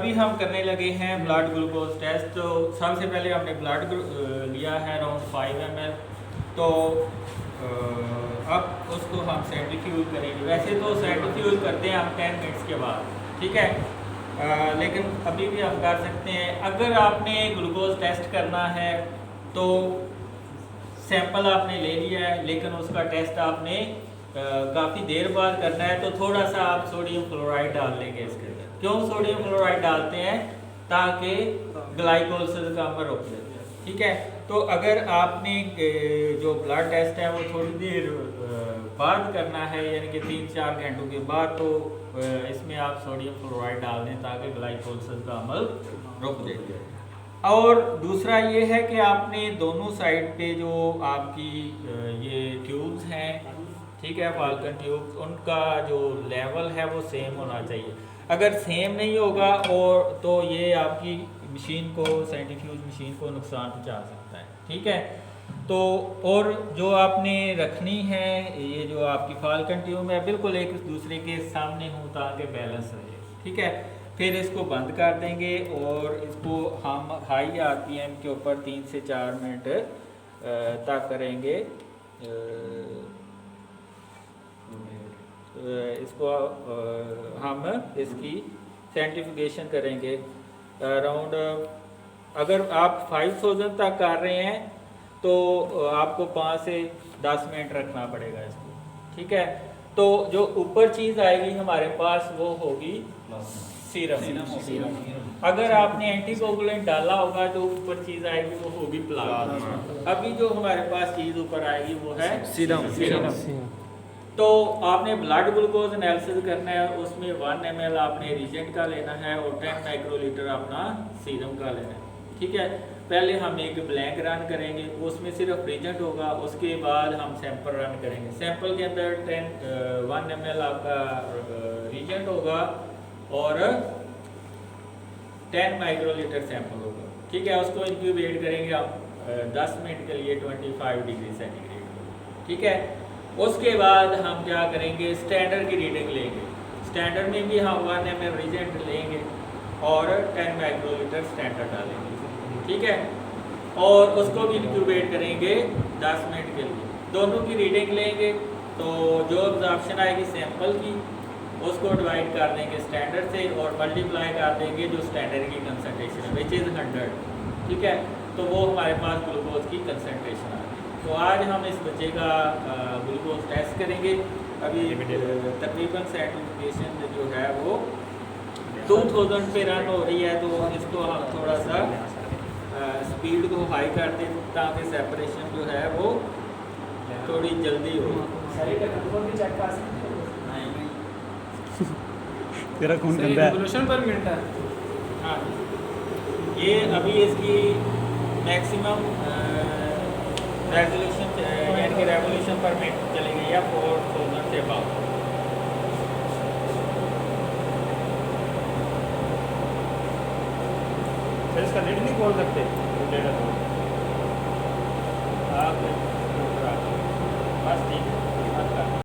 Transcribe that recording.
अभी हम करने लगे हैं ब्लड ग्लूकोज टेस्ट। तो सबसे पहले हमने ब्लड लिया है अराउंड 5 ml। तो अब उसको हम सेंट्रीफ्यूज करेंगे। वैसे तो सेंट्रीफ्यूज करते हैं हम 10 मिनट्स के बाद, ठीक है। लेकिन अभी भी हम कर सकते हैं। अगर आपने ग्लूकोज टेस्ट करना है तो सैंपल आपने ले लिया है, लेकिन उसका टेस्ट आपने काफ़ी देर बाद करना है, तो थोड़ा सा आप सोडियम क्लोराइड डाल लेंगे इसके अंदर। क्यों सोडियम क्लोराइड डालते हैं? ताकि ग्लाइकोलिसिस का अमल रोक देते हैं, ठीक है। तो अगर आपने जो ब्लड टेस्ट है वो थोड़ी देर बाद करना है, यानी कि 3-4 घंटों के बाद, तो इसमें आप सोडियम क्लोराइड डाल दें ताकि ग्लाइकोलिसिस का अमल रोक देते हैं। और दूसरा ये है कि आपने दोनों साइड पे जो आपकी ये ट्यूब्स हैं, ठीक है, फाल्कन ट्यूब्स, उनका जो लेवल है वो सेम होना चाहिए। अगर सेम नहीं होगा और तो ये आपकी मशीन को, सेंट्रीफ्यूज मशीन को नुकसान पहुंचा सकता है, ठीक है। तो और जो आपने रखनी है, ये जो आपकी फाल्कन ट्यूब है बिल्कुल एक दूसरे के सामने हो ताकि बैलेंस रहे, ठीक है। फिर इसको बंद कर देंगे और इसको हम हाई आरपीएम के ऊपर 3 से 4 मिनट तक करेंगे। इसको हम इसकी सेंट्रीफ्यूगेशन करेंगे अराउंड, अगर आप 5000 तक कर रहे हैं तो आपको 5 से 10 मिनट रखना पड़ेगा इसको, ठीक है। तो जो ऊपर चीज़ आएगी हमारे पास वो होगी सीरम। अगर आपने एंटीकोगुलेंट डाला होगा तो ऊपर चीज़ आएगी वो होगी प्लाज्मा। अभी जो हमारे पास चीज़ ऊपर आएगी वो है सीरम। तो आपने ब्लड ग्लूकोज एनालिसिस करना है, उसमें 1 ml आपने रिजेंट का लेना है और 10 माइक्रोलीटर अपना सीरम का लेना है, ठीक है। पहले हम एक ब्लैंक रन करेंगे, उसमें सिर्फ रिजेंट होगा, उसके बाद हम सैंपल रन करेंगे। सैंपल के अंदर 1 ml आपका रिजेंट होगा और 10 माइक्रोलीटर सैंपल होगा, ठीक है। उसको इंक्यूबेट करेंगे आप 10 मिनट के लिए 25 डिग्री सेंटीग्रेड, ठीक है। उसके बाद हम क्या करेंगे, स्टैंडर्ड की रीडिंग लेंगे। स्टैंडर्ड में भी हम 1 ml रिजेंट लेंगे और 10 माइक्रोलीटर स्टैंडर्ड डालेंगे, ठीक है। और उसको भी इंक्यूबेट करेंगे 10 मिनट के लिए। दोनों की रीडिंग लेंगे तो जो ऑब्जर्वेशन आएगी सैंपल की, उसको डिवाइड कर देंगे स्टैंडर्ड से और मल्टीप्लाई कर देंगे जो स्टैंडर्ड की कंसनट्रेशन है, विच इज़ 100, ठीक है। तो वो हमारे पास ग्लूकोज की कंसनट्रेशन आ गई। तो आज हम इस बच्चे का ग्लूकोज टेस्ट करेंगे। अभी तकरीबन सर्टिफिकेशन जो है वो 2000 पे रन हो रही है, तो इसको हम थोड़ा सा स्पीड को हाई कर दें ताकि सेपरेशन जो है वो थोड़ी जल्दी हो। तेरा खून गंदा है। रेवोल्यूशन पर मिनट है। हाँ, ये अभी इसकी मैक्सिमम रेजोल्यूशन यानी कि रेवोल्यूशन पर मिनट चली गई है 4000 से अबाव। सर इसका रेट नहीं खोल सकते? आप बस ठीक है।